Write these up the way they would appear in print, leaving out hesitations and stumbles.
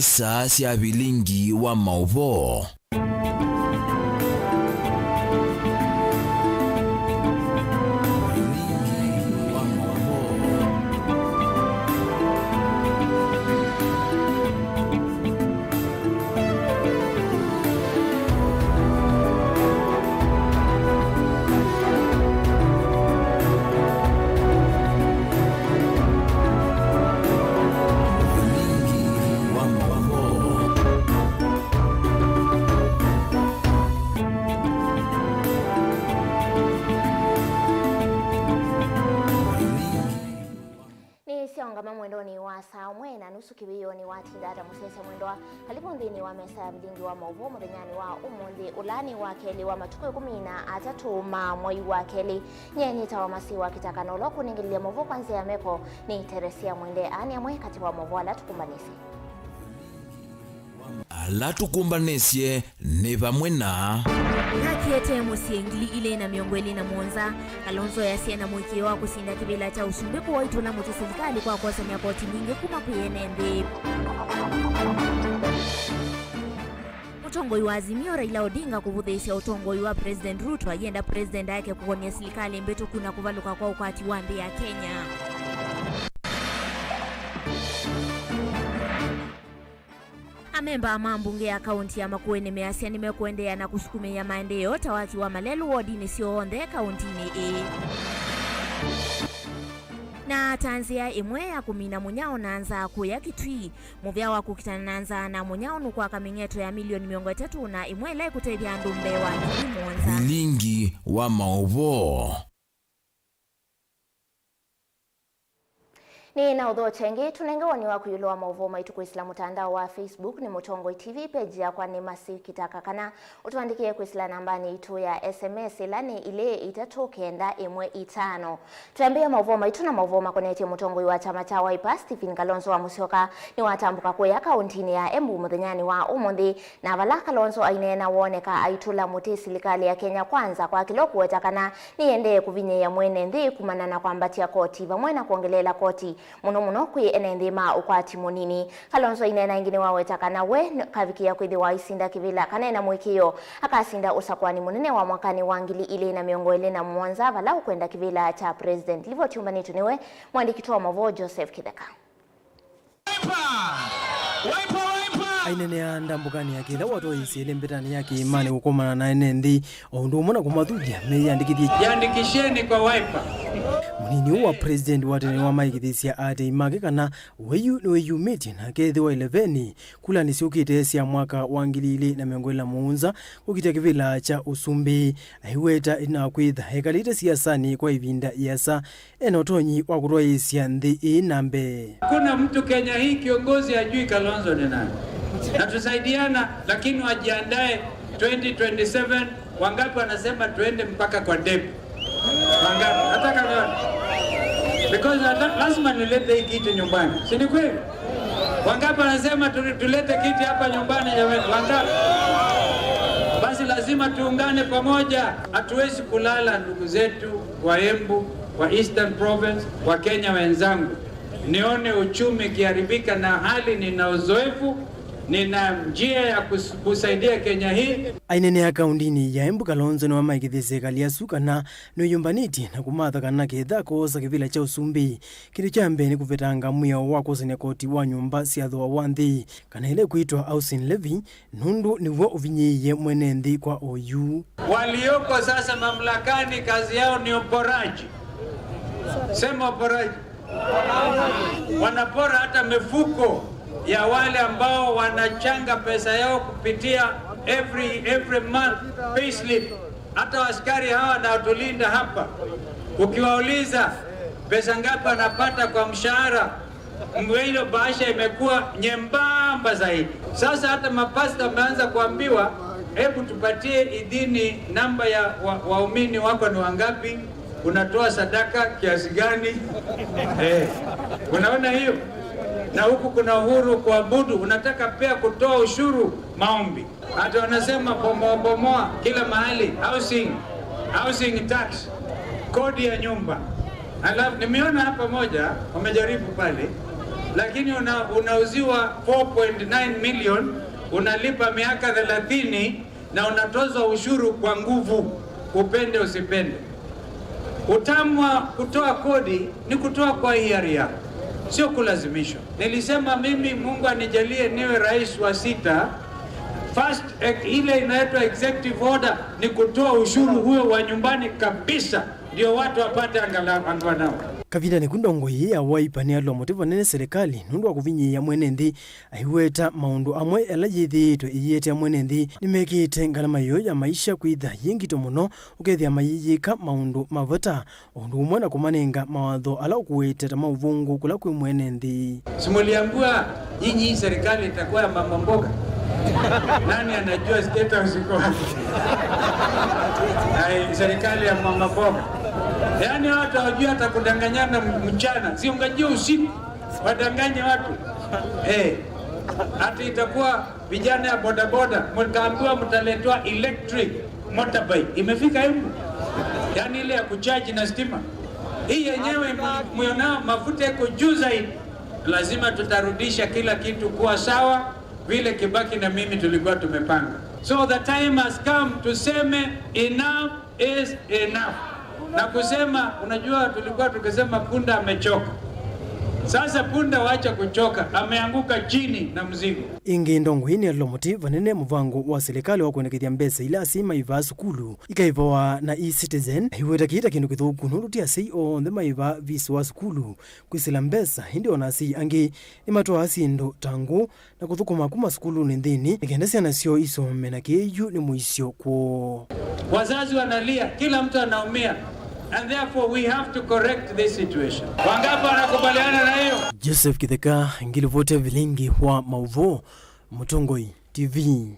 kanisa cia Vilingi wa Mauvoo. Kama mwendoni wa saa mwe na nusu kibiyoni wa tindata musese mwendwa halipo ndini wa mesa ya Vilingi wa Mauvoo muthenyani wa umundi ulani wa keli wa matuko 13 ma mwai wa keli nyenye tawa masi wa KITAKA no loku ningilia Mauvoo kwanza ya meko ni Teresia mwende ani amwe kati wa Mauvoo alatukumbanesie ni pamwe na Nakiete musiengili ile na miongweli na Monza Kalonzo yasie na mwikio wa kusinda kibila cha usumbeku wa itula muti serikali kwa kosa nyakoti mwingi kuma kuyenende. Utongoi wa Azimio Raila Odinga kuvudhisha utongoi wa President Ruto agenda president yake kukonia serikali mbeto kuna kuvaluka kwa ukati wa mbe ya Kenya. Amemba mambunge ya kaunti ya Makueni measia nimekuendea na kusukumia maendeleo tawaki wa Malelu wodini sio onde kaunti ni na tanzia imwe ya kumina munyao naanza kuya kitui muvya wa kukitana naanza na munyao nukwa kamingeto ya milioni 300 na imwe lai kutaidia ndumbe wa Monza Vilingi wa Mauvoo. Ni na udho chenge tunengewa ni waku yulo wa Mauvoo maitu kuisila mutandao wa Facebook ni Mutongoi TV page ya kwa ni masi KITAKA kana utuandikie kuisila nambani itu ya SMS ilani ile itatokenda imwe itano. Tuambia Mauvoo maitu na Mauvoo makoneti Mutongoi wa chama cha Wiper Stephen Kalonzo wa Musyoka ni watambuka kuya kauntini ya Embu muthenyani wa umundi na vala Kalonzo ainena woneka aitula muti serikali ya Kenya kwanza kwa kiloku wetakana niende kuvinye ya mwene ndi kumanana kwa mbatia koti vamwena kuongelela koti muno kwi enendima ukwati munini. Kalonzo inena ingine wawetakana we kavikia kwithi wa isinda kivila kanena mwikio akasinda usakwani munene wa mwakani wangili ile na miongo ile na Mwanza vala ukwenda kivila cha president livo chumbani tuniwe mwandikitoa Mauvoo Joseph Kideka. Ainenea ndambukani yake la watu isiele mbetani yake imani kukomana na enendi ondo mona kumadhudia meyandikithie yandikisheni kwa Wiper. Munini wa president wa tene wa maikithisia ate image kana weyu meeting akethi wa 11 kula nisiukite sia mwaka wa 2017 kukitia kivila cha usumbi aiweta ina kwitha hekalite siasani kwa ivinda yasa enotonyi wa kuroisia nthi inambe. Kuna mtu Kenya hii kiongozi ajui Kalonzo ni nani. Na tusaidiana lakini wajiandae 2027 wangapi wanasema tuende mpaka kwa debe. Wangapi? Nataka nione. Because lazima nilete hii kiti nyumbani. Si ni kweli? Wangapi wanasema tulete kiti hapa nyumbani jamani? Wangapi? Basi lazima tuungane pamoja. Hatuwezi kulala ndugu zetu wa Embu, wa Eastern Province, wa Kenya wenzangu. Nione uchumi kiharibika na hali nina uzoefu nina njia ya kusaidia Kenya hii. Ainenea kaundini ya Embu Kalonzo ni wama ikithese kaliasuka na nuyumbaniti na kumatha kana ketha kosa kivila cha usumbi. Kitu chambe ni kuvetanga mwio wako senekoti wa nyumba siadhwa wanthi. Kana ile kuitwa housing levy nundu ni wo uvinyiye mwenendi kwa OU. Walioko sasa mamlakani kazi yao ni uporaji. Sema uporaji. Wanapora hata mifuko ya wale ambao wanachanga pesa yao kupitia every month payslip. Hata askari hawa na utulinda hapa, ukiwauliza pesa ngapi anapata kwa mshahara, mwilo bahasha imekuwa nyembamba zaidi. Sasa hata mapasta wameanza kuambiwa hebu tupatie idhini namba ya waumini wako ni wangapi, unatoa sadaka kiasi gani. Unaona hiyo? Na huku kuna uhuru kuabudu, unataka pia kutoa ushuru maombi. Hata wanasema bomoa kila mahali, housing tax, kodi ya nyumba. Alafu nimeona hapa moja wamejaribu pale lakini unauziwa 4.9 million, unalipa miaka 30 na unatozwa ushuru kwa nguvu, upende usipende. Utamu wa kutoa kodi ni kutoa kwa hiari yako, sio kulazimishwa. Nilisema mimi Mungu anijalie niwe rais wa 6. First ile inaitwa executive order ni kutoa ushuru huo wa nyumbani kabisa, ndio watu wapate angalau. Kavinda ni kundongo hii Wiper ni alwa motivo nene serikali nundu wa kuvinyi ya mwene nthi ahiweta maundu amwe ela yithitwe iyete ya mwene nthi nimekite ngalama yo ya maisha kwitha yingito muno ukethia mayiyika maundu mavota undu umwe na kumanenga mawatho ala ukuwete ta mauvungu kula kwi mwene nthi. Simuliambua nyinyi serikali itakuwa ya mama mboga. Nani anajua status iko wapi? Serikali ya mama mboga. Yaani watu hawajui hata kudanganyana mchana, si ungajua usiku wadanganye watu. Hata itakuwa vijana ya bodaboda mtaambiwa mtaletwa electric motorbike. Imefika hivi. Yaani ile ya kuchaji na stima. Hii yenyewe mwenao mafuta yako juu zaidi. Lazima tutarudisha kila kitu kuwa sawa vile Kibaki na mimi tulikuwa tumepanga. So the time has come tuseme enough is enough. Na kusema, unajua tulikuwa tukisema punda amechoka. Sasa punda wacha kuchoka, ameanguka chini na mzigo. Ingi ndongo hini ya lomoti vanene mvango wa serikali wa kuonekethia mbesa ila asima iva sukulu. Ikaivawa na e-citizen, hiweta kita kindu kithuku nurutia CEO on the maiva visi wa sukulu. Kwisila mbesa, hindi onasi angi ni matua asindo tangu na kuthuku makuma sukulu nindhini. Ikendesi anasio isome na kieju ni muisio kwa. Wazazi wanalia, kila mtu anaumia. And therefore we have to correct this situation. Wangapi wanakubaliana na hiyo? Joseph KITAKA ngilivote Vilingi wa Mauvoo, Mutongoi TV.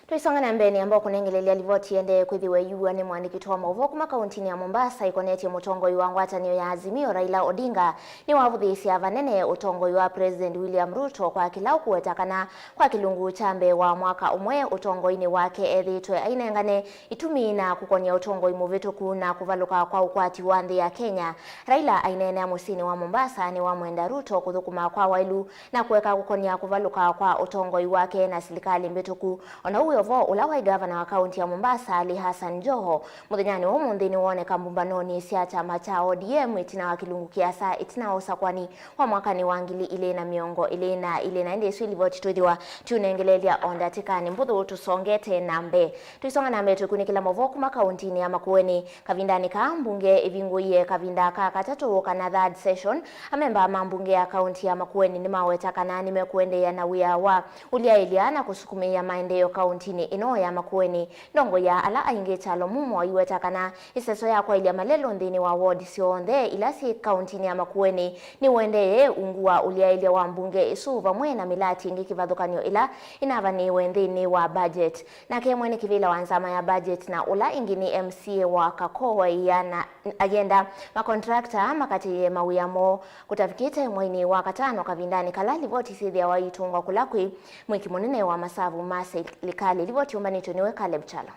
Tuisonga na mbeni ambao kunengelelea livoti ende kwithiwe yuwa ni mwandiki wa Mauvoo kuma kauntini ya Mombasa ikoneti Mutongoi wa ngwatanio ya Azimio Raila Odinga ni wavuthisi avanene utongoi wa President William Ruto kwa kilau kuwetakana kwa kilungu chambe wa mwaka umwe utongoini wake ethitwe ainengane itumi na kukonia utongoi muvituku na kuvaluka kwa ukwati wa nthi ya Kenya. Raila ainene musini wa Mombasa ni wa mwenda Ruto kuthukuma kwa wailu na kuweka kukonia kuvaluka kwa utongoi wake na serikali mbituku. Ona uyo vo ulawai gavana wa kaunti ya Mombasa Ali Hassan Joho muthenyani wa munthini woneka mbumbanoni cia chama cha ODM itina wa kilungu kiasa itina usakwani wa mwakani wa ngili ile na miongo ile na ende swili voti tuthiwa tunengelelia ondatikani mbuthu tusongete nambe. Tuisonga nambe tukunikila Mauvoo kuma kauntini ya Makueni kavindani ka mbunge ivinguiye kavinda ka katatu kana third session amemba mambunge ya kaunti ya Makueni ni maweta kana nimekuendea na wia wa uliailia na kusukumia maendeleo kauntini ino ya Makueni ndongo ya ala ainge chalo mumo iwetakana iseso ya kwa ilia malelo ndini wa ward sionthe ilasi kauntini ya Makueni ni wendeye ungua uliailia wa mbunge isuva mwena milati ingi kivadhukanyo ila inavani wendini wa budget na kemweni kivila wanzama ya budget na ula ingini MCA wa Kakowa ya na agenda makontrakta makati ya mawiyamo kutafikite mweni wa katano kavindani kalali voti sithi ya waitungwa kulakwi mwiki munene wa masavu masi likali livoti umbanito niwe Caleb Chalo.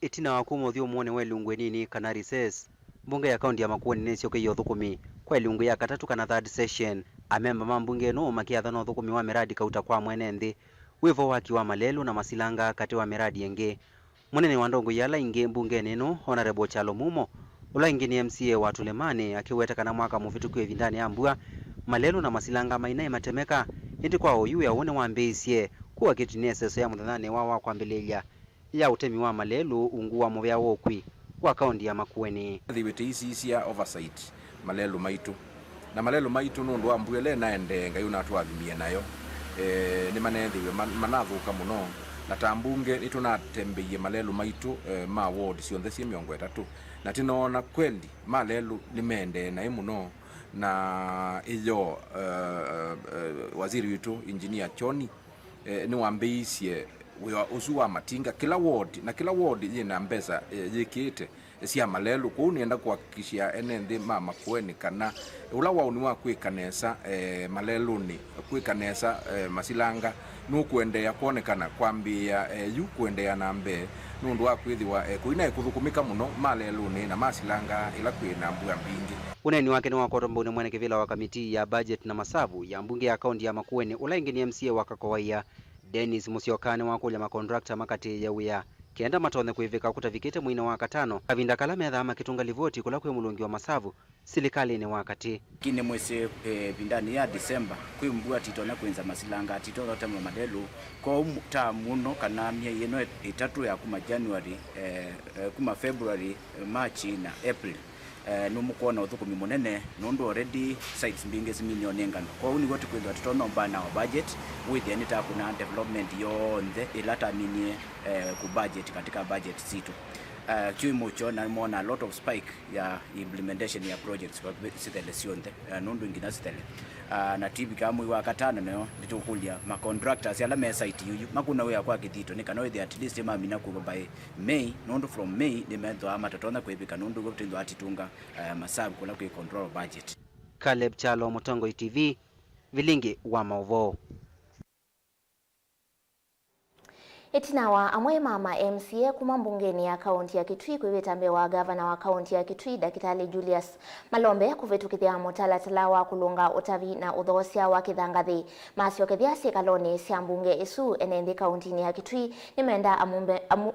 Itina wakumo thio muone we lungwe nini kana recess mbunge ya kaunti ya Makueni nesio ke yothukumi kwa lungu ya katatu kana third session amemba mambunge no makiatha no thukumi wa miradi kauta kwa mwene nthi wivo waki wa malelu na masilanga kati wa miradi yenge munene wa ndongo yala inge mbunge neno honorable Chalo Mumo ula ingini MCA wa Tulemane akiweta kana mwaka muvituku evindani ambua malelu na masilanga mainae matemeka indi kwa oyu ya one wambeisye kuwa kitineseso ya muthanane wa kwambilelia ya utemi wa malelu unguwa muvya wokwi wa kaunti ya Makueni. Thiwite isi ya oversight malelu maitu na malelu maitu nundu wa mbuele naende ngai una twathimie nayo ni manethiwe manathuka muno na tambunge nitunatembeye malelu maitu ma ward cionthe cia 30 na tinona kweli malelu nimende na muno na iyo waziri witu engineer Choni ni wambeisye wa usu wa matinga kila ward ina mbesa yikite cia malelu ku nienda kuhakikishia enende mama Makueni kana ula wa uni wa kwikanesa malelu ni kwikanesa masilanga no kuendea kuonekana kwambia yu kuendea nambe nundu wa kwithiwa kuina ikuthukumika muno malelu ni na masilanga ila kwina mbua mbingi. Uneni wake ni wakotombuni mwene kivila wa kamiti ya budget na masabu ya mbunge ya kaunti ya Makueni ulaingi ni MCA wa Kakowaiya Dennis Musiokane wakulya makontrakta makati ya wia kenda matone kuivika kutavikite mwina wa katano kavinda kala metha makitunga livoti kula kwe mulungi wa masavu silikali ni wakati kine mwese bindani ya December kuimbua titona kwenza masilanga titona tama madelu kwa ta muno kana mia yeno itatu ya kuma January kuma February March na April numukuona uthukumi munene nundu already sites mbinge similioni ngano kwa uni gote kwenda titono mbana wa budget with any type na development yonde ilata minie ku budget katika budget situ kimucho na mona a lot of spike ya implementation ya projects kwa sitele sionde nundu ingina sitele na tibi kama wa katano nayo litukulia ma contractors yala me site yuyu makuna we akwa kithito ni kana we at least mamina ku by May nundu from May ni mendo ama tatona kwebika nundu go tindo atitunga masabu kula ku control budget. Caleb Chalo, Mutongo TV, Vilingi wa Mauvoo. Itinawa amwe mama MCA kuma mbungeni ya kaunti ya Kitui kwivitambe wa gavana wa kaunti ya Kitui Daktari Julius Malombe kuvitukithia mutalatala wa kulunga utavi na uthosia wa kithangathi masio kithia sikaloni cia mbunge isu enendi kaunti ya Kitui nimenda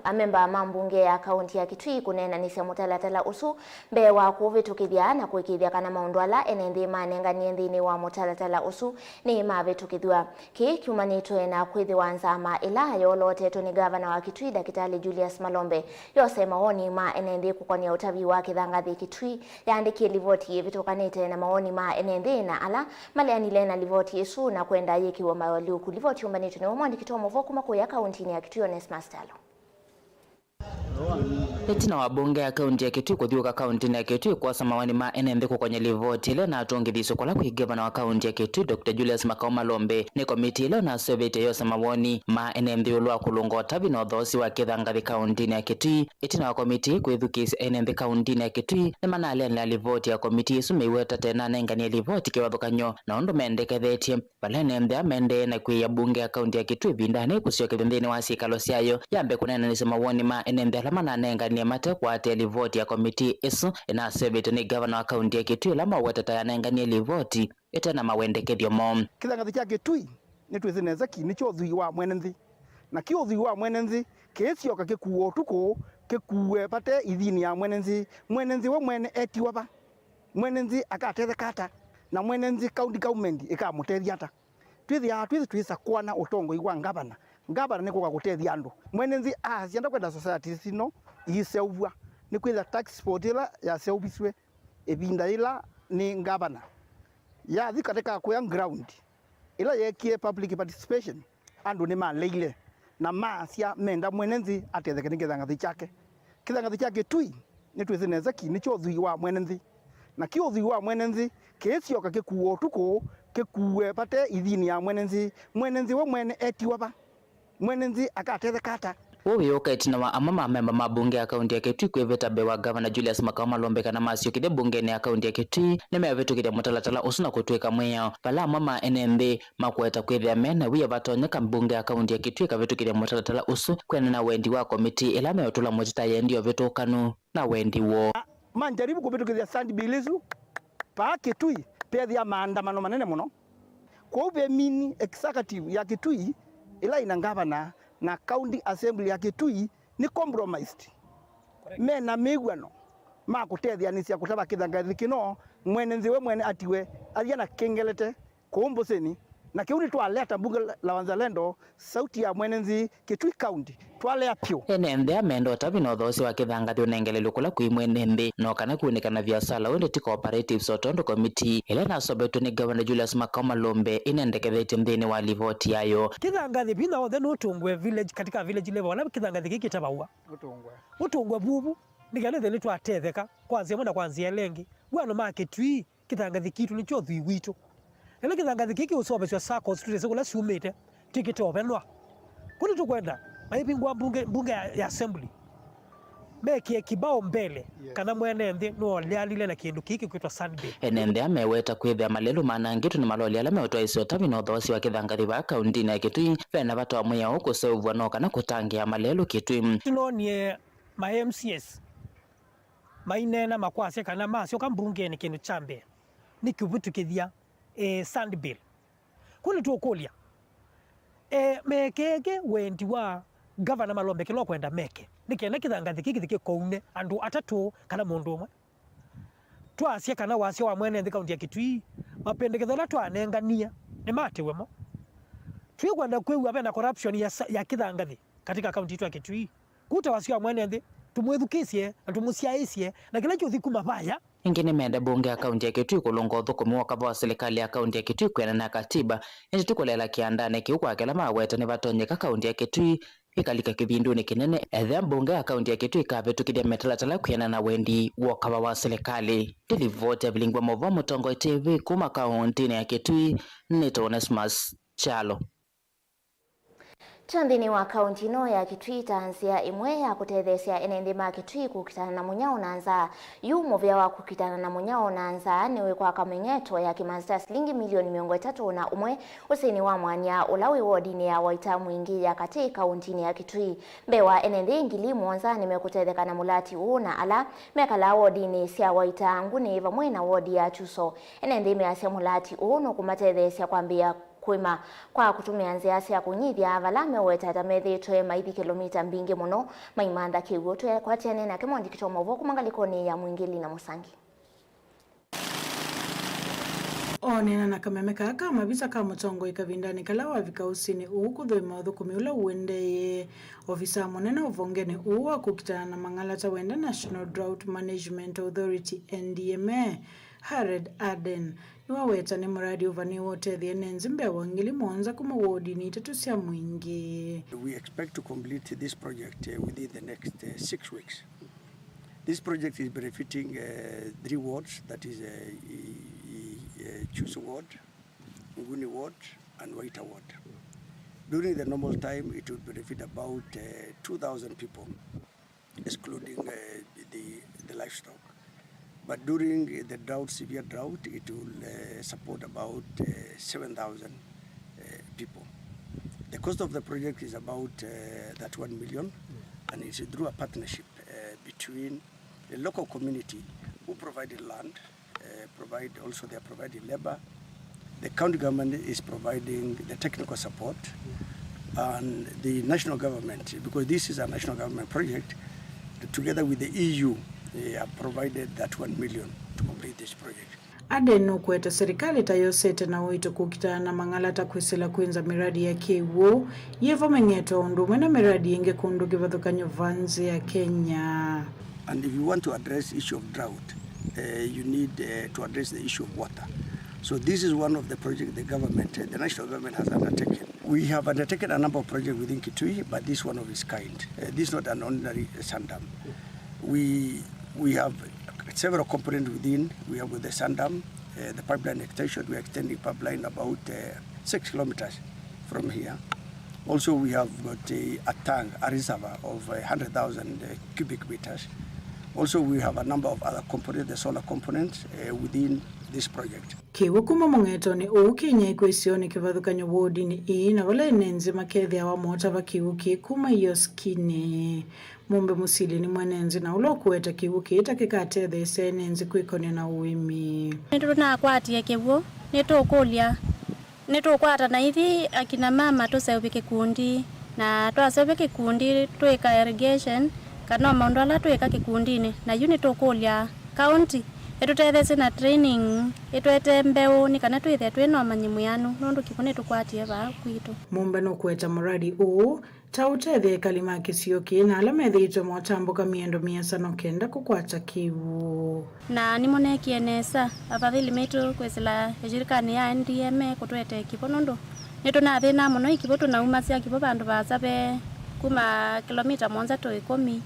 amemba mambunge ya kaunti ya Kitui kunena ni cia mutalatala usu mbe wa kuvitukithia na kuikithia kana maundwala enendi manenganie nthini wa mutalatala usu ni mavitukithwa ki kiumanitwe na kwithiwa nzama ila yolote ni gavana wa Kitui Daktari Julius Malombe yose maoni ma enendi kukonia utavi wa kithangathi Kitui yaandikie livoti vitokanite na maoni ma enendi na ala maleanile na livoti isu na kwenda yekiwa mawaliu kulivoti umbanito ni umondi kitoa Mauvoo kuma kuya kaunti ya Kitui Onesmus Talo. Etina wabunge ya kaunti ya Kitui kuthiuka kaunti ya Kitui kwa samawani ma enembe kwenye livoti ile na atongithiso kwa lakwi gavana wa kaunti ya Kitui Dr. Julius Malombe ni komiti ile na survey yo samawani ma enembe ulwa kulunga tabi na uthosi wa kithangathi kaunti ya Kitui. Etina wa komiti kwithukisa enembe kaunti ya Kitui ni manale na livoti ya komiti isu meiweta tena nengania livoti kiwathukanyo na undu mendekethetie pale enembe amende na kwi ya bunge ya kaunti ya Kitui bindane kusioke thini wa sikalo ciayo yambe kunena ni samawani ma enembe alama na nengania mate kwa televoti ya komiti isu ina sebete ni gavana wa kaunti ya Kitui lama wetata ya nengania livoti etena mawendekethio mom kithangathi kya Kitui ni twizineza ki ni chothui wa mwenenthi na kiothui wa mwenenthi kesioka kikuo tuko kikuwe pate ithini ya mwenenthi we mwene etiwa ba mwenenthi akatethekata na mwenenthi county government ikamutethia ata twithisa kwana utongo igwa gavana ni kuka gutethia andu mwenenthi asienda kwenda society sino iseuvwa ni kwitha tax sport ila ya seubiswe ebinda ila ni gavana ya thikatika kuya ground ila yekie public participation andu ni maleile na masia menda mwenenthi atetheke ni kithangathi chake Kitui ni twizineza ki ni chothui wa mwenenthi na kiothui wa mwenenthi kesioka kikuo tuko kikuwe pate ithini ya mwenenthi we mwene etiwa ba mwenenthi akatethekata Uyoka itina wa amama memba mabunge ya kaunti ya Kitui kwiveta bewa gavana Julius Malombe kana masio kide bungeni ya kaunti ya Kitui nimevetu kide mutalatala usuna kutweka mweo pala mama enembe makweta kwithia mena wiya vatonyeka mbunge ya kaunti ya Kitui kavetu kide mutalatala usu kwena na wendi wa komiti ila meotula mwetita yendio vitokanu na wendi wo manjaribu kuvitukithia sand bilisu pa Kitui pethia maandamano manene muno kwa uve mini executive ya Kitui ila ina gavana na county assembly ya Kitui ni compromised mena migwano makutethia ni cia kutaba kithangathi kino mwenenthi we mwene atiwe aliana kengelete kumbuseni na kiuni twaleta bunge la Wanzalendo sauti ya mwenenthi Kitui county twalea pyo enembe amendo tabi no thosi wa kithangathi unengelelo kula kwi mwenembe no kana kuonekana biasala wende ti cooperative sotondo committee ile na sobeto ni governor Julius Malombe inendekethetie mthini wa livoti yayo kithangathi bina othe no tungwe village katika village level wala kithangathi giki tabaua utungwe bubu nigale thele twatetheka kwanzia mwenda kwanzia lengi bwana Kitui kithangathi kitu ni chothui witu ele kithangathi giki usobeswa sako street kula sumete tikete obenwa kuni tukwenda maipingwa bunge ya assembly meki kibao mbele kana mwene nthi no lialile na kindu kiki kwitwa Sunday enembe ameweta kwithia malelu manangitu ni maloli ala mewetwa icio tabi no thosi wa kithangathi ba kaunti ya Kitui vena batoa mwiya ukuseuvwa no kana kutangia malelu Kitui tunonie ma MCS mainena makwase kana masio kambungeni kinu chambe nikivutukithia sand bill kuni tuokolia mekeke wendi wa Governor Malombe kilo kwenda meke nikena kithangathi kiki koune andu atatu kana mundu umwe twasia kana wasia wa mwene kaunti ya Kitui mapendekezo la twanengania ni matiwemo twikwenda kwewa bena corruption ya kithangathi katika kaunti yetu ya Kitui kuta wasia wa mwene tumwethukisie na tumusiaisie na kila kitu thikuma baya ingine menda bunge ya kaunti ya Kitui kulongo thukumi wakava wa serikali ya kaunti ya Kitui kwena na katiba nje tukolela kiandane kiukwa kela maweta ni batonyeka kaunti ya Kitui ikalika kibinduni kinene ethe bunge ya kaunti ya Kitui kabetukidia metalatala kwena na wendi wakava wa serikali dilivote Vilingi Mauvoo Mutongo TV kuma kaunti ya Kitui Onesmus Chalo. Chandini wa kaunti no ya Kitui tanzia imwe ya kutethesia enende ma Kitui kukitana na munyao nanza yu muvya wa kukitana na munyao nanza niwe kwa kamenyeto ya kimanzita shilingi milioni 301 usini wa mwanya ulawi wodini ya waita mwingi ya kati kaunti ya Kitui bewa enende ngili mwonza nimekutetheka na mulati uuna ala mekala wodini sia waita nguni vamwe na wodi ya Chuso enende imeasia mulati uuno kumatethesia kwambia kwima kwa kutumia nziasi ya kunyithia avalame weta methetwe maithi kilomita mbingi muno maimanda kiugotwe kwa tiane na kimondi kito Mauvoo kumangalikoni ya Mwingili na Musangi. Onena na kameme kaka mavisa ka Mutongo ikavindani kala wa vikausini ukuthoima thukumi ula uendeye ofisa munene uvongene uwa kukitana na mangalata wenda National Drought Management Authority NDMA Hared Aden niwaweta ni muradi uvani wote thiene nzimbe wangili mwonza kuma wodi ni tatu sia mwingi. We expect to complete this project within the next 6 weeks. This project is benefiting 3 wards, that is Chuso ward, Nguni ward and Waita ward. During the normal time it would benefit about 2,000 people excluding the livestock. But during the drought, severe drought, it will support about 7,000 people. The cost of the project is about that 1 million, and it's through a partnership between the local community who provided land, they are providing labor. The county government is providing the technical support, and the national government, because this is a national government project, together with the EU, they have provided that 1 million to complete this project. Adeno kweta serikali tayosete na wito kukitana na mangalata kwisela kuenza miradi ya kiwo yevo mengeto ondume na miradi yenge kundu kivathukanyo vanzi ya Kenya. And if you want to address the issue of drought, you need to address the issue of water. So this is one of the projects the government, the national government has undertaken. We have undertaken a number of projects within Kitui, but this one of its kind. This is not an ordinary sand dam. We have several components within. We have with the sand dam, the pipeline extension. We are extending pipeline about 6 kilometers from here. Also, we have got a tank, a reservoir of 100,000 cubic meters. Also, we have a number of other components, the solar components within this project. Kiwo kuma mongeto ni Kenya ikwesioni kivathukanyo wodi ni na wala inenzi makethi wa mota va kiwuki kuma yoskine mumbe musili ni mwenenzi na ulo kuweta kiwuki itakikate these enenzi kwikone na uimi. Nituna kwatia kiwo nitukulia nitukwata na ithi akina mama tuseupe kikundi na twaseupe kikundi twika irrigation kana maundu ala twika kikundini na unit tukulia county etutethese na training etwete mbeu ni kana twithe twino manyimu yanu nondu kikone tukwatie ba kwitu mumbe no kweta muradi u tautethe kalima kisio kina ala methito motambuka miendo miasa no kenda kukwata kiwu na nimone kienesa afadhili metu kwesela ejirikani ya NDMA kutwete kipo nondu nituna thina muno ikipo tunaumasia kipo bandu basabe kuma kilomita 1 to 10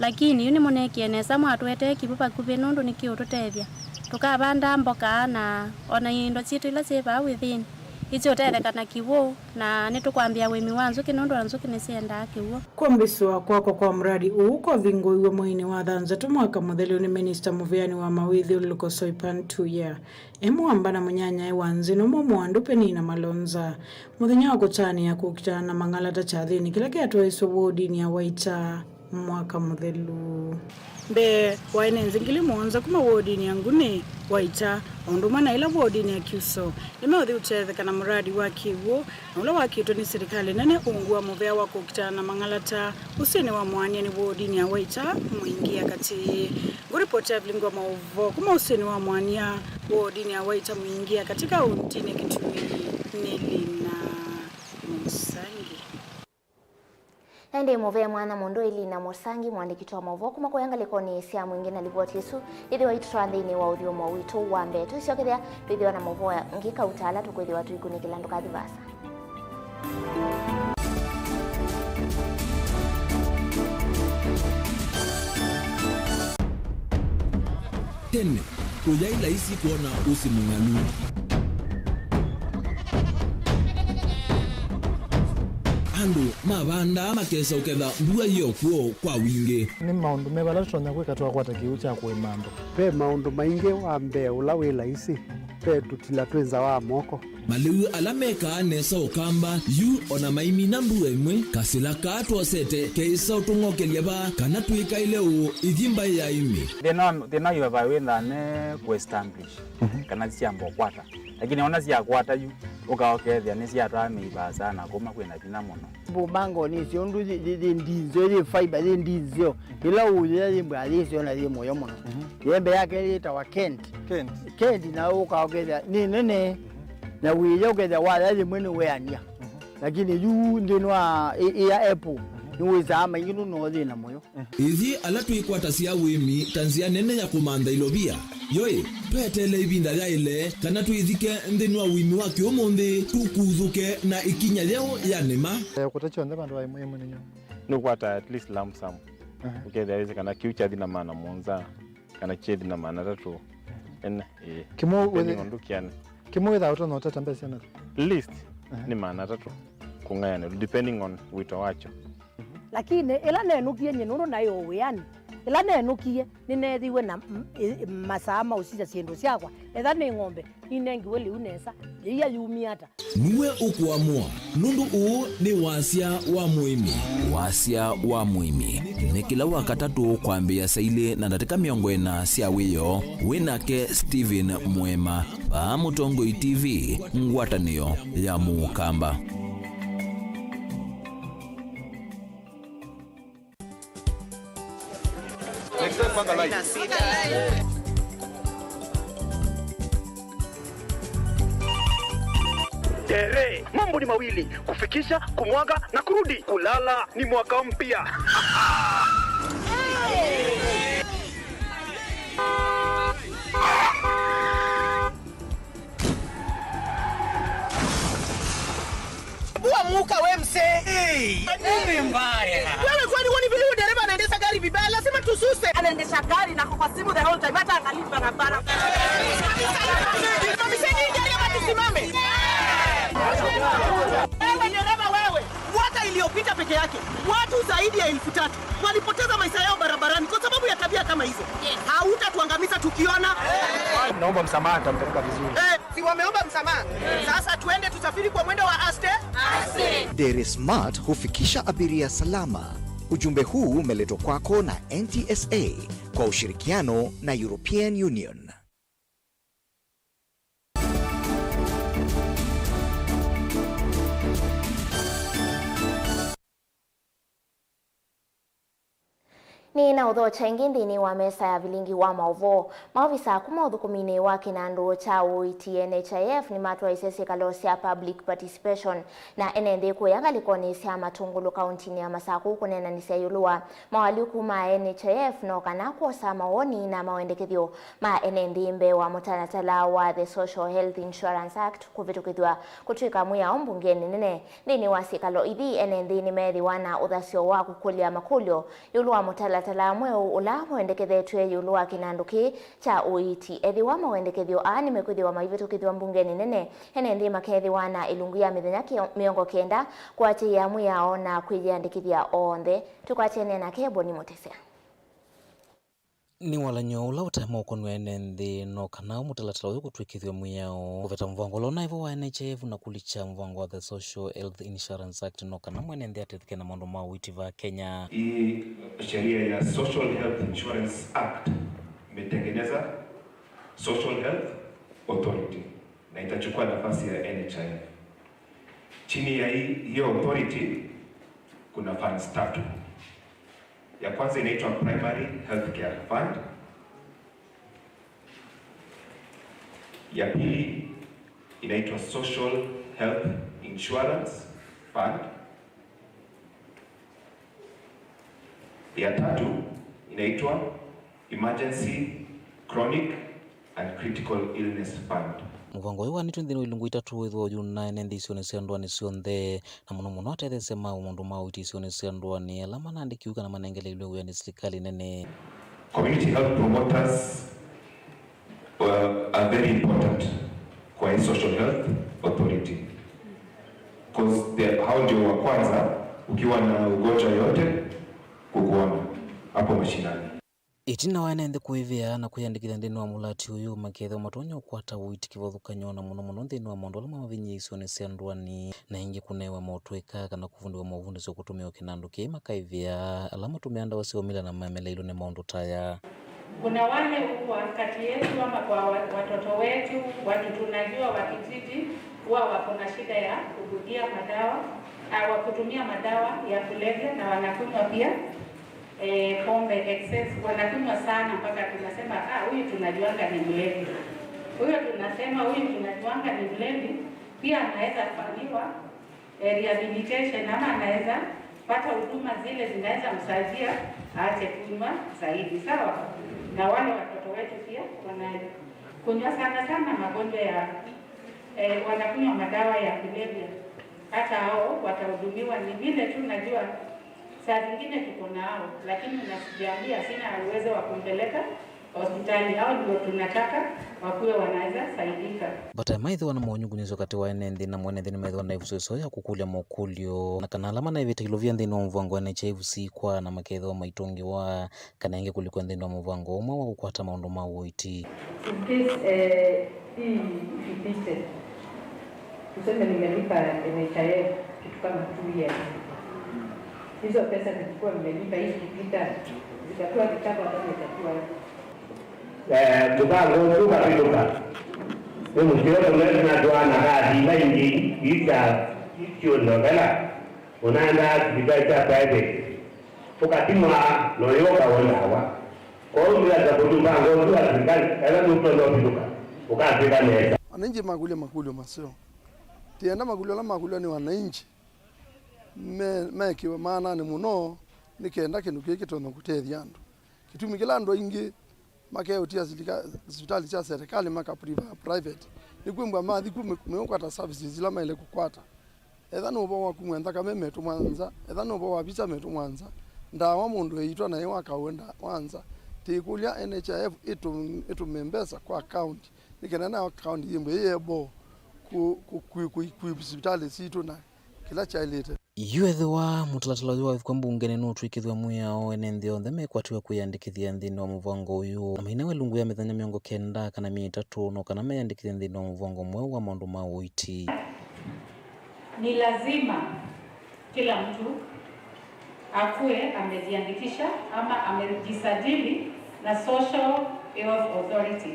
lakini yuni mone kienesa mwatwete kipo bakupe nondu nikio tutethia tukabanda mboka na ona indo citu ila ciba within icho tereka kiwo na nitukwambia wemi wanzu kinondu anzu kinesienda kiwo kwambiswa kwako kwa mradi uko vingo iwe mwini wa dhanza tumwaka mutheli ni minister muviani wa mawithi uliko soipan 2 year emu na munyanya wanzi no mwandu penina malonza muthenya wa kutani ya kukitana na mangalata chathini kila kiatwa iso wodi ni ya Waita mwaka muthelu mbe waine nzingili monza kuma wodini yanguni waita ondumana ila wodini ya Kiuso nimeothi uchethekana muradi wa kiwu na ula wakitwa ni serikali nene ungua muvea wa kukitana na mangalata usini wa mwanya ni wodini ya waita muingia kati nguripoti ya Vilingi wa Mauvoo kuma usini wa mwanya wodini ya waita muingia katika untini Kitui Nilina Musangi Ende move mwana mondo ili na Musangi mwandiki wa Mauvoo kuma kuyanga likoni sia mwingine alivoti Yesu ili wa itutwandini wa udhio mwawitu wa mbetu isio kithia bidhiwa na Mauvoo ngika utala tukwithia watu ikuni kilando kathivasa Tene kuyaila isi kuona usi mungalu andu mabanda makesa uketha mbua iyo kuo kwa wingi ni maundu mebala tutonya kwika twakwata kiu cha kwimando pe maundu maingi wa mbea ula wila isi pe tutila twenza wa moko maliu alameka nesa ukamba yu ona maimi na mbua imwe kasila katwa sete keisa utungokelia ba kana tuika ile u ithimba ya imi thina yu aba witha ne ku-establish kana siambo kwata lakini ona sia kwata yu ukaokethia ni sia twamiiba sana kuma kwina thina muno bubango ni cio ndu ndinzo ni fiber ni ndinzo ila uye ni mbali cio na moyo muno yembe yake itawa Kent na ukaokethia ni nene na wiye ukethia wala ni mwene weania lakini yu ndinwa ya Apple niweza maingi no thina moyo ithi ala twikwata cia wimi tanzia nene ya kumanda ilobia yoe twetele ibinda ya ile kana twithike ndinwa wimi wa kiomonde tukuthuke na ikinya leo ya nema kutacho nda bandu baimwe munyo no kwata at least lump sum ukethia wese kana kiucha thina mana monza kana chethi na mana tatu en kimo wethe ondukiane kimo witha uto no tata mbesa na list ni mana tatu kungayana depending on wito wacho lakini ila nenukie nyenuru nayo wiani ila nenukie ninethiwe na masama usija ciendu ciakwa etha ni ng'ombe inengiwe liu nesa iya yumiata niwe ukuamua nundu uu ni wasia wa muimi ni kila wakatatu kwambia saile na ndatika miongo ena cia wiyo WINAKE Steven Mwema pa Mutongoi TV ngwatanio ya Mukamba. Tere, mambo ni mawili, kufikisha, kumwaga na kurudi. Kulala ni mwaka mpya. Bua muka we mse. Nini mbaya? Wewe kwani wani vile dereva anaendesha gari vibaya lazima tususe. Anaendesha gari na kwa simu the whole time hata angalia barabara. Mamisheni gari ama tusimame. Wewe dereva wewe. Mwaka iliyopita peke yake watu zaidi ya 1000 walipoteza maisha yao barabarani kwa sababu ya tabia kama hizo. Hautatuangamiza tukiona. Naomba msamaha nitampeleka vizuri. Si wameomba msamaha. Sasa tuende tusafiri kwa mwendo wa aste. Dere Smart hufikisha abiria salama. Ujumbe huu umeletwa kwako na NTSA kwa ushirikiano na European Union. Ni na udho chengi ndini wa mesa ya Vilingi wa Mauvoo. Maofisa kuma udhukumini wa kinandu cha NHIF ni matwa isesi kalosi ya public participation na NND kuyanga likoni siya matungulu kauntini ya Masaku kunena nisiya yulua. Mawali kuma NHIF no kana kuosa maoni na mawendekithio ma NND mbe wa mutanatala wa the Social Health Insurance Act kuvitukithwa kutuika muya ombungeni nene. Ndini wa sikalo idhi NND ni methi wana udhasio wa kukulia makulio yulua mutala talamwe ula mwendekethetwe yulu wa kinanduki cha UIT ethi wa mwendekethio ani mekuthi wa maivitukithwa mbungeni nene hene ndi makethi wana ilungu ya mithenya miongo kenda kwati ya muyao na kwijiandikithia onthe tukwachene na Kebo ni Mutesea. ni walanyo ula utema ukonwene nthi no kana mutalatala uyu kutwikithwe mwiyao kuveta mvango lona ivo wa NHIF na kulicha mvango wa the Social Health Insurance Act no kana mwene nthi atethike na maundu ma witi va Kenya. Hii sheria ya Social Health Insurance Act imetengeneza Social Health Authority na itachukua nafasi ya NHIF. Chini ya hiyo authority kuna funds tatu. Ya kwanza inaitwa Primary Healthcare Fund. Ya pili inaitwa Social Health Insurance Fund. Ya tatu inaitwa Emergency Chronic and Critical Illness Fund. Mvango uyu wanitu nthini ilungu itatu withwa uyu naene nthi isione cia ndwani cionthe na muno atethese maundu ma witi isione cia ndwani ala manandikiu kana manengeleilwe uya ni serikali nene. Community health promoters are very important kwa social health authority because hao ndio wa kwanza ukiwa na ugonjwa yote kukuona hapo mashinani. Itina wana nthi kuivia na kuyandikithia nthini wa mulati uyu maketha matonya ukwata witi kivothukanyo na muno nthini wa maundu ala mavinyi isione cia ndwani na ingi kunewa motwika kana kufundiwa mauvundi cio kutumia kinandu ki makaivia ala matumia ndawa cia umila na mameleilo ni maundu taya. Kuna wale wakati yetu ama kwa watoto wetu watu tunajua wakijiji huwa wako na shida ya kubugia madawa au kutumia madawa ya kulevya na wanakunywa pia pombe excess, wanakunywa sana mpaka tunasema huyu tunajuanga ni mlevi. Huyo tunasema huyu tunajuanga ni mlevi, pia anaweza kufanyiwa rehabilitation ama anaweza pata huduma zile zinaweza msaidia aache kunywa zaidi, sawa? Na wale watoto wetu pia wanakunywa sana magonjwa ya wanakunywa madawa ya kulevya, hata hao watahudumiwa. Ni vile tu najua saa zingine tuko nao, lakini nasijaambia sina uwezo wa kumpeleka hospitali. Hao ndio tunataka wakuwe wanaweza saidika. Bata maitho wana monyugunyizo kati wa enenthi na mwenenthi ni maitho na ivuso ya kukulia mokulio na kana alama na ivita kilovia nthini wa mvango wa NHIF kwa na maketho maitongi wa kana inge kuliko nthini wa mvango umwe wa kukwata maundu ma uiti. Hii ifipite tuseme nimelipa NHIF kitu kama 2 years. Hizo pesa zilikuwa nimelipa hii kipita zikatua kitabu ambacho itakuwa tukango tukapituka mukiro tunaweza tuana hadi maingi ita ikionogala unaenda kibita private ukatimwa noyoka wanawa kwa hiyo mlaza kutukango tukatikana ala nutono pituka ukafika neza wananchi makulio masio tienda makulio ni wananchi mekiwa maana ni muno nikenda kindu kiki tono kutethia andu kitumi kila ndo ingi makeo tia hospitali cha serikali maka private nikwembwa mathi kumekwata services ila maile kukwata etha no bo kumwenza kama metu mwanza etha no bo wabisa metu mwanza ndawa mundu eitwa na yewa kawenda mwanza tikulia NHIF itu membesa kwa account nikena na account yimbe yebo ku hospitali situ na kila chailete yuethwa mutalatala uyu wa mbungene no twikithwa mwiyao enenthi yonthe mekwatiwe kwiyandikithia nthini wa mvango uyu na maina welungu ya mithenya 90 kana 3 no kana meyandikithia nthini wa mvango mwe wa maundu ma uiti. Ni lazima kila mtu akuwe amejiandikisha ama amejisajili na Social Health Authority.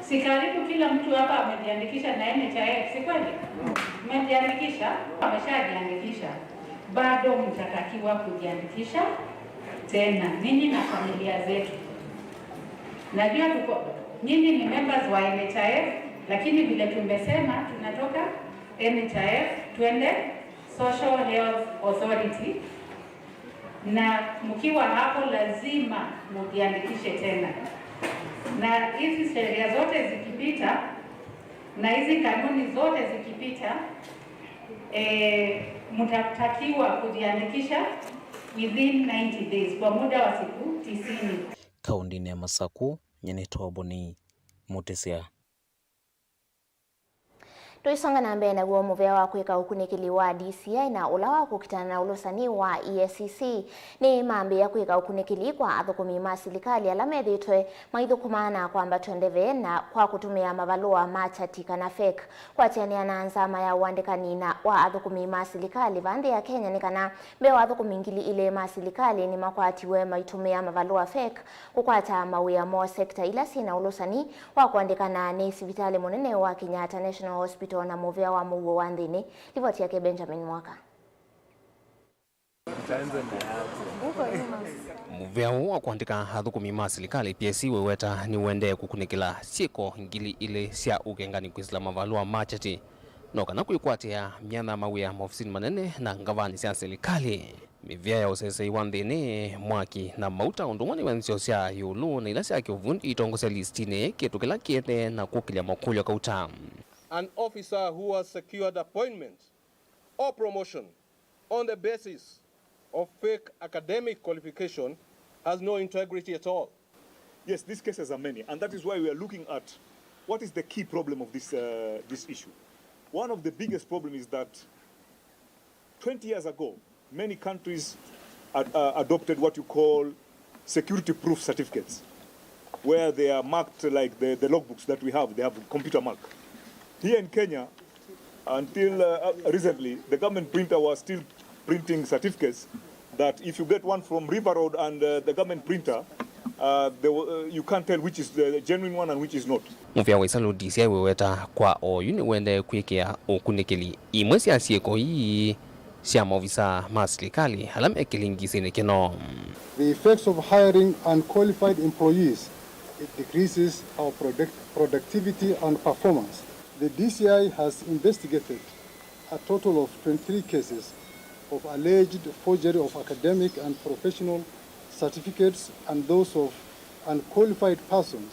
Si karibu kila mtu hapa amejiandikisha na NHIF, si kweli? Mmejiandikisha, ameshajiandikisha. Bado mtatakiwa kujiandikisha tena ninyi na familia zetu. Najua nyinyi ni members wa NHIF, lakini vile tumesema tunatoka NHIF twende Social Health Authority, na mkiwa hapo lazima mjiandikishe tena. Na hizi sheria zote zikipita na hizi kanuni zote zikipita, mtatakiwa kujiandikisha within 90 days kwa muda wa siku 90. Kaundini ya Masaku, Nyenetoa Boni, Mutesia. Tuisonga na mbele na guo muvea wa kuika ukunikili wa DCI na ulawa kukitana na ulosani wa EACC ni mambi ya kuika ukunikili kwa athukumi masilikali alamedhitwe maithukumana kwamba tuendeve na kwa kutumia mavalua machatika na fake kwa tiania na nzama ya uandikani na wa athukumi masilikali vande ya Kenya nikana mbeo athukumi ngili ile masilikali ni makwatiwe maitumia mavalua fake kukwata mawia mo sekta ila sina ulosani wa kuandikana ni sivitali munene wa Kenyatta National Hospital na muvea wa Mauvoo wa nthini. Ripoti yake Benjamin Mwaka. Muvea wa kuandika hathukumi masilikali PSC weweta ni wende kukunikila sieko ngili ile sia ugengani kwisila mavalua machati noka na kuikwatia miana mawia maofisini manene na ngavani sia serikali. Mivea ya usesei wa nthini mwaki na mauta undumani wenzio sia yulu na ila sia kiuvundi itongose listine kietu kila kiete na kukilia makulio kauta. An officer who has secured appointment or promotion on the basis of fake academic qualification has no integrity at all. Yes, these cases are many, and that is why we are looking at what is the key problem of this issue. One of the biggest problems is that 20 years ago, many countries adopted what you call security proof certificates, where they are marked like the logbooks that we have, they have computer mark. Here in Kenya, until recently, the government printer was still printing certificates that if you get one from River Road and the government printer, you can't tell which is the genuine one and which is not. Muvea wa isalu DCI weweta kwa oyuni wende kuikia ukunikili imwesi asieko hii siya maofisa masilikali halame kilingisi kino. The effects of hiring unqualified employees, it decreases our productivity and performance. The DCI has investigated a total of 23 cases of alleged forgery of academic and professional certificates and those of unqualified persons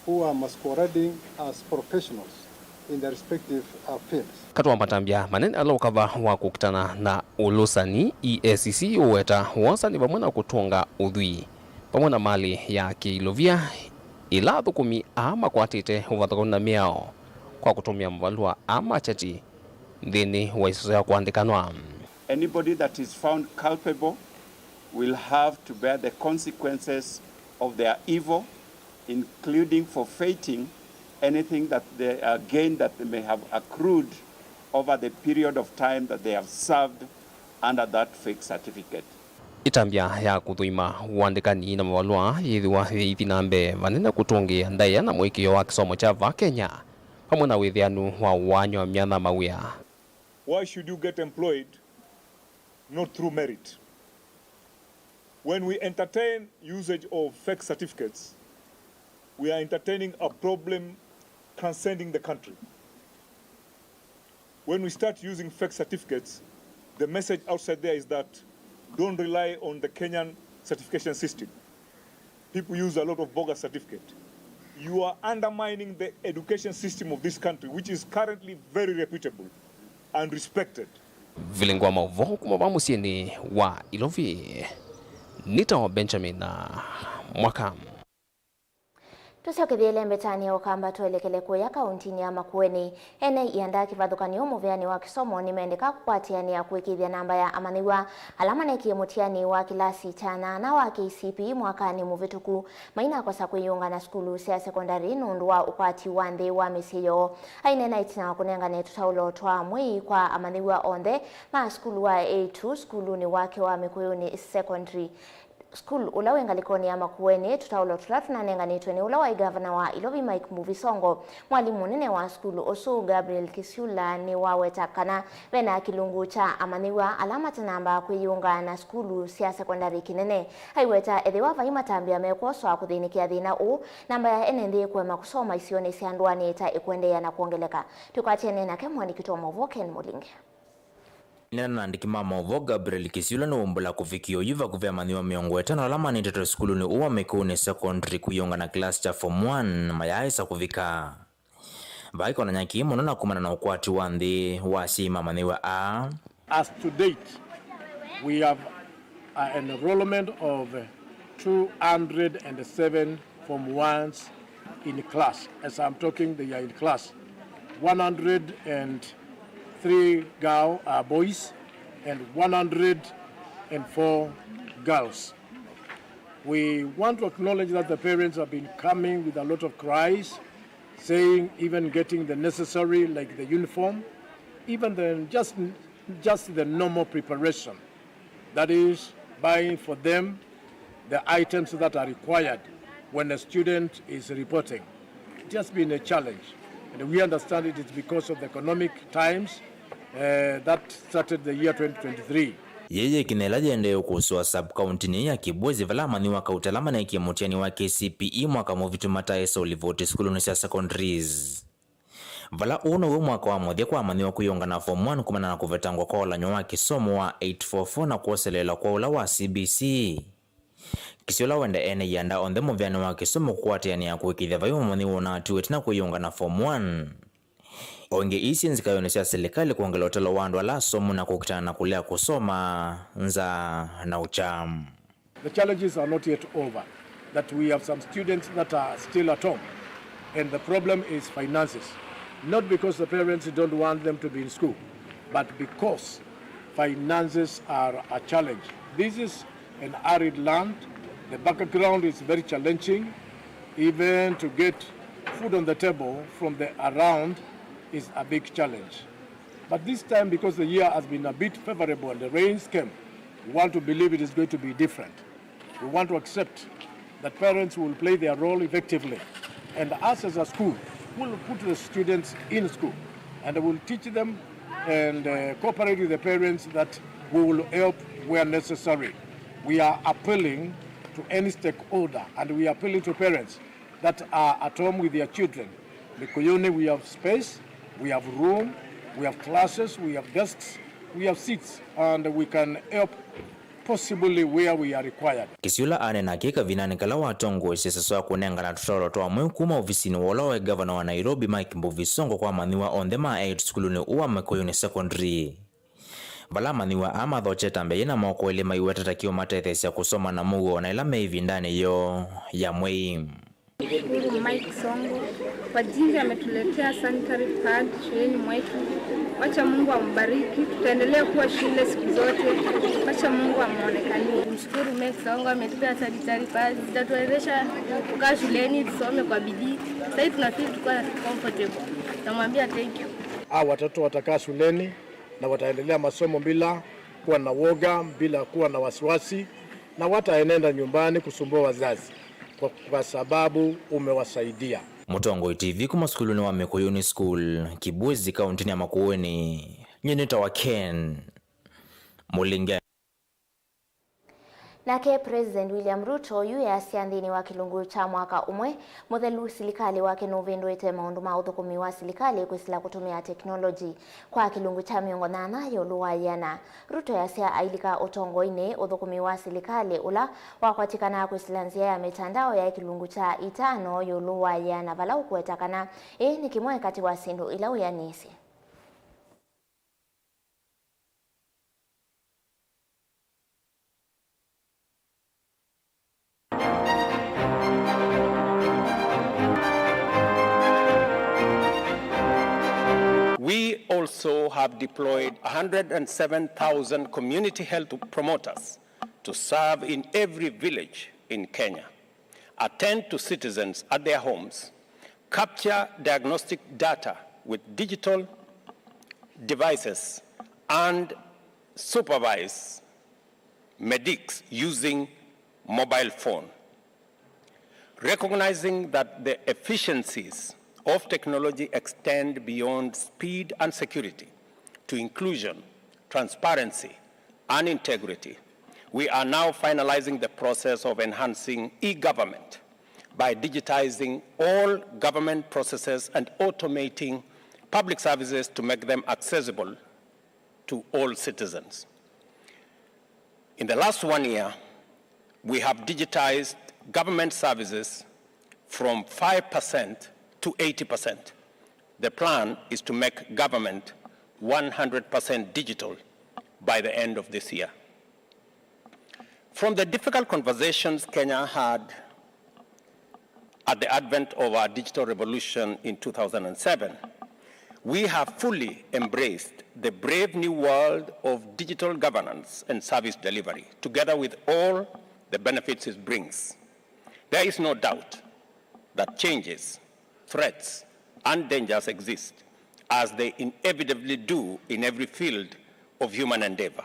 who are masquerading as professionals in their respective fields. Katwa matambia manene alokava wa kukutana na ulusani EACC uweta wasani pamwana kutunga udhui pamwana mali ya kilovia ila thukumi ama kwatite uvathakuna miao kwa kutumia mavalua ama chati nthini wa isoso ya kuandikanwa. Anybody that is found culpable will have to bear the consequences of their evil, including forfeiting anything that they gain that they may have accrued over the period of time that they have served under that fake certificate. Itambia ya kuthuima uandikani na mavalua yithiwa ithinambe vanene kutungia ndaya na mwikio wa kisomo cha va Kenya pamwe na withianu wa wanyo miana mawia. Why should you get employed not through merit? When we entertain usage of fake certificates, we are entertaining a problem transcending the country. When we start using fake certificates, the message outside there is that don't rely on the Kenyan certification system. People use a lot of bogus certificates. You are undermining the education system of this country, which is currently very reputable and respected. Vilingi wa Mauvoo kumaba musieni wa Ilovi. Nita Benjamin Mwaka. Tusiokithile mbetani okamba tuelekele kuya kauntini ya Makueni ene ianda kivathukanio muveani wa kisomo nimeendeka kukwatiani ya kuikithia namba ya amaniwa alama nekie mutiani wa kilasi chana na wa KCP mwakani muvituku maina kosa kuyunga na skulu sia sekondari nundu wa ukwati wa nthi wa misiyo ainena itina kunengane tutaulo twa mwi kwa amaniwa onthe ma skulu wa A2 skulu ni wake wa Mikuyuni secondary school ula wengalikoni ya Makueni tutaulo tunanenganitwe ni ula wa igavana wa Ilovi Mike Muvisongo mwalimu nene wa skulu osu Gabriel Kisiula ni wawetakana vena kilungu cha amaniwa alama tanamba kuyunga na skulu sia sekondari kinene haiweta edhiwa vaima tambia mekoswa kuthinikia thina u namba ya enenthi kwema kusoma isione sianduani ita ikuendea na kuongeleka tukachene na kemwani kituwa Mauvoo Ken Mulinge. Nena nandiki Mauvoo Gabriel Kisiula ni umbula kufikio yuva kuvea maniwa miongo etano alama ni teto skulu ni uwa Mikuyuni secondary kuyonga na klasi cha form 1 mayaisa kuvika. Vaiko na nyaki imo nona kumana na ukwati wa nthi wa shima maniwa a. As to date, we have an enrollment of 207 form 1s in class. As I'm talking, they are in class. 103 boys and 104 girls. We want to acknowledge that the parents have been coming with a lot of cries, saying even getting the necessary, like the uniform, even just the normal preparation. That is, buying for them the items that are required when a student is reporting. It has been a challenge, and we understand it is because of the economic times that started the year 2023. Yeye kinela jende kuswa sub-county ya Kibwezi vala maniwa kautalama na ikia mutiani wa KCPE mwaka movitu mataesa ulivoti skulu nusia secondaries. Vala uno we mwaka wa modhia kwa maniwa kuyonga na form 1 kumana na kuvetangwa kwa ulanyo wa kisomo wa 844 na kuoselela kwa ula wa CBC. Kisiola wende ene yanda onde moviani wa kisomo kuwatiani ya kuwekidha vayo maniwa na tuweti na kuyonga na form 1. Onge isi nzikayonesha serikali kuongela utalo wandu ala somo na kukitana na kulea kusoma nza na ucham. The challenges are not yet over. That we have some students that are still at home. And the problem is finances. Not because the parents don't want them to be in school, but because finances are a challenge. This is an arid land. The background is very challenging. Even to get food on the table from the around is a big challenge. But this time, because the year has been a bit favorable and the rains came, we want to believe it is going to be different. We want to accept that parents will play their role effectively. And us as a school will put the students in school and will teach them and cooperate with the parents that we will help where necessary. We are appealing to any stakeholder and we are appealing to parents that are at home with their children. Mikuyuni, we have space, we have room, we have classes, we have desks, we have seats, and we can help possibly where we are required. Kisiula ane na kika vinanikala watongo isisaswa kunenga na tutoro toa mwe kuma ofisini walawe governor wa Nairobi Mike Mbuvi Songo kwa maniwa on the ma 8 schooluni uwa Makuyuni secondary. Vala maniwa ama dhoche tambe yena moko ilima iweta takio matethesi ya kusoma na mugo na ilame hivi ndani yo ya mwei. Shukuru Mike Songo kwa jinsi ametuletea sanitary pad shuleni mwetu. Wacha Mungu ambariki, tutaendelea kuwa shule siku zote. Wacha Mungu amuonekanie. Mshukuru Mike Songo ametupea sanitary pad, zitatuwezesha kukaa shuleni tusome kwa bidii. Sasa tunafeel tuko comfortable. Namwambia thank you. Watoto watakaa shuleni na wataendelea masomo bila kuwa na woga, bila kuwa na wasiwasi, na wataenenda nyumbani kusumbua wazazi kwa sababu umewasaidia. Mutongo TV kuma skuluni wa Makuyuni School, Kibwezi kauntini ya Makueni, nyeneta wa Ken Mulinge. Nake President William Ruto yuya asiandhini wa kilungu cha mwaka umwe muthelu silikali wake novendwete maundu ma uthukumi wa silikali kwisila kutumia teknoloji kwa kilungu cha miongo nana yoluwa yana. Ruto yasia ailika utongo-ini uthukumi wa silikali ula wakwatikana kwisila nzia ya mitandao ya kilungu cha itano yoluwa yana vala ukwetakana ni kimwe kati wa sindu ila uyanisi. We also have deployed 107,000 community health promoters to serve in every village in Kenya, attend to citizens at their homes, capture diagnostic data with digital devices, and supervise medics using mobile phone. Recognizing that the efficiencies of technology extend beyond speed and security to inclusion, transparency, and integrity, we are now finalizing the process of enhancing e-government by digitizing all government processes and automating public services to make them accessible to all citizens. In the last 1 year, we have digitized government services from 5% to 80%. The plan is to make government 100% digital by the end of this year. From the difficult conversations Kenya had at the advent of our digital revolution in 2007, we have fully embraced the brave new world of digital governance and service delivery, together with all the benefits it brings. There is no doubt that changes, threats, and dangers exist, as they inevitably do in every field of human endeavor.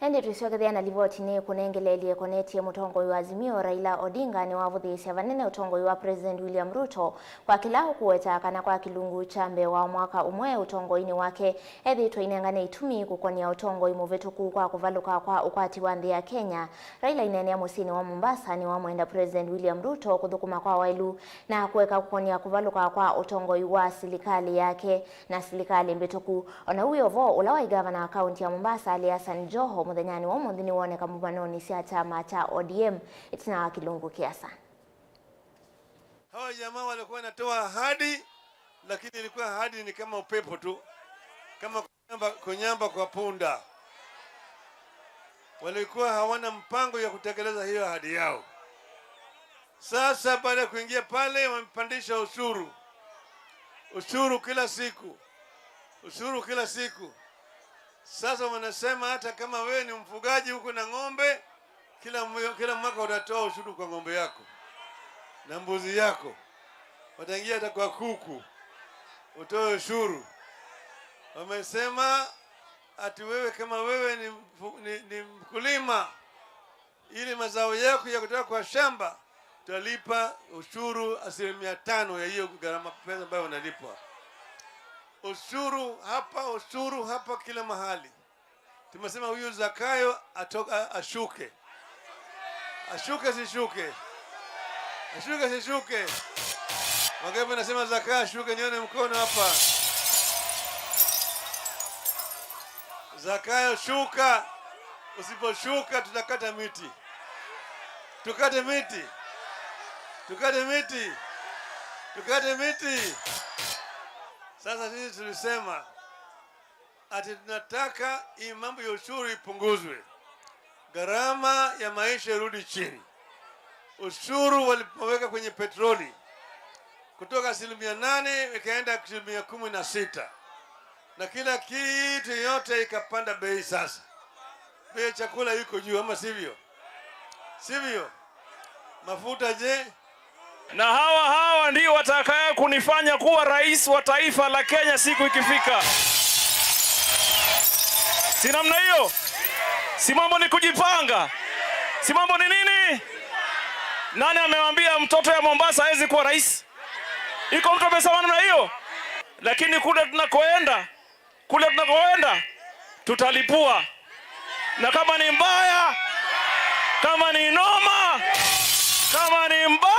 Hendi tuisogethia na livoti ni kunengelelie konetie mutongo wa Azimio Raila Odinga ni wavuthisya vanene utongo wa President William Ruto kwa kilao kuweta kana kwa kilungu chambe wa mwaka umwe utongo-ini wake ethitwe inengane itumi kukonia utongo imuvetuku kwa kuvaluka kwa ukwati wa nthi ya Kenya. Raila inenea musini wa Mombasa ni wamwenda President William Ruto kuthukuma kwa wailu na kuweka kukonia kuvaluka kwa utongo wa serikali yake na serikali mbetuku. Ona huyo vo ulawai gavana wa kaunti ya Mombasa Ali Hassan Joho muthenyani wa muthini woneka mubanoni cia chama cha ODM itina wa kilungu kiasa. Hawa jamaa walikuwa wanatoa ahadi, lakini ilikuwa ahadi ni kama upepo tu, kama kunyamba kwa punda. Walikuwa hawana mpango ya kutekeleza hiyo ahadi yao. Sasa baada ya kuingia pale wamepandisha ushuru. Ushuru kila siku. Ushuru kila siku. Sasa wanasema hata kama wewe ni mfugaji huko na ng'ombe, kila mwaka utatoa ushuru kwa ng'ombe yako na mbuzi yako. Wataingia hata kwa kuku utoe ushuru. Wamesema ati wewe kama wewe ni mkulima, ili mazao yako ya kutoka kwa shamba utalipa ushuru 5% ya hiyo gharama pesa ambayo unalipwa. Ushuru hapa kila mahali. Tumesema huyu Zakayo ashuke. Ashuke sishuke. Ashuke sishuke. Wangapi nasema Zakayo ashuke, nione mkono hapa. Zakayo shuka. Usiposhuka tutakata miti. Tukate miti. Tukate miti. Tukate miti. Sasa sisi tulisema ati tunataka hii mambo ya ushuru ipunguzwe. Gharama ya maisha irudi chini. Ushuru walipoweka kwenye petroli kutoka 8% ikaenda 16%. Na kila kitu yote ikapanda bei sasa. Bei ya chakula iko juu, ama sivyo? Sivyo? Mafuta je? Na hawa ndio watakaya kunifanya kuwa rais wa taifa la Kenya siku ikifika. Si namna hiyo? Si mambo ni kujipanga? Si mambo ni nini? Nani amemwambia mtoto ya Mombasa hawezi kuwa rais? Iko mtu amesema namna hiyo? Lakini kule tunakoenda tutalipua. Na kama ni mbaya, kama ni noma, kama ni mbaya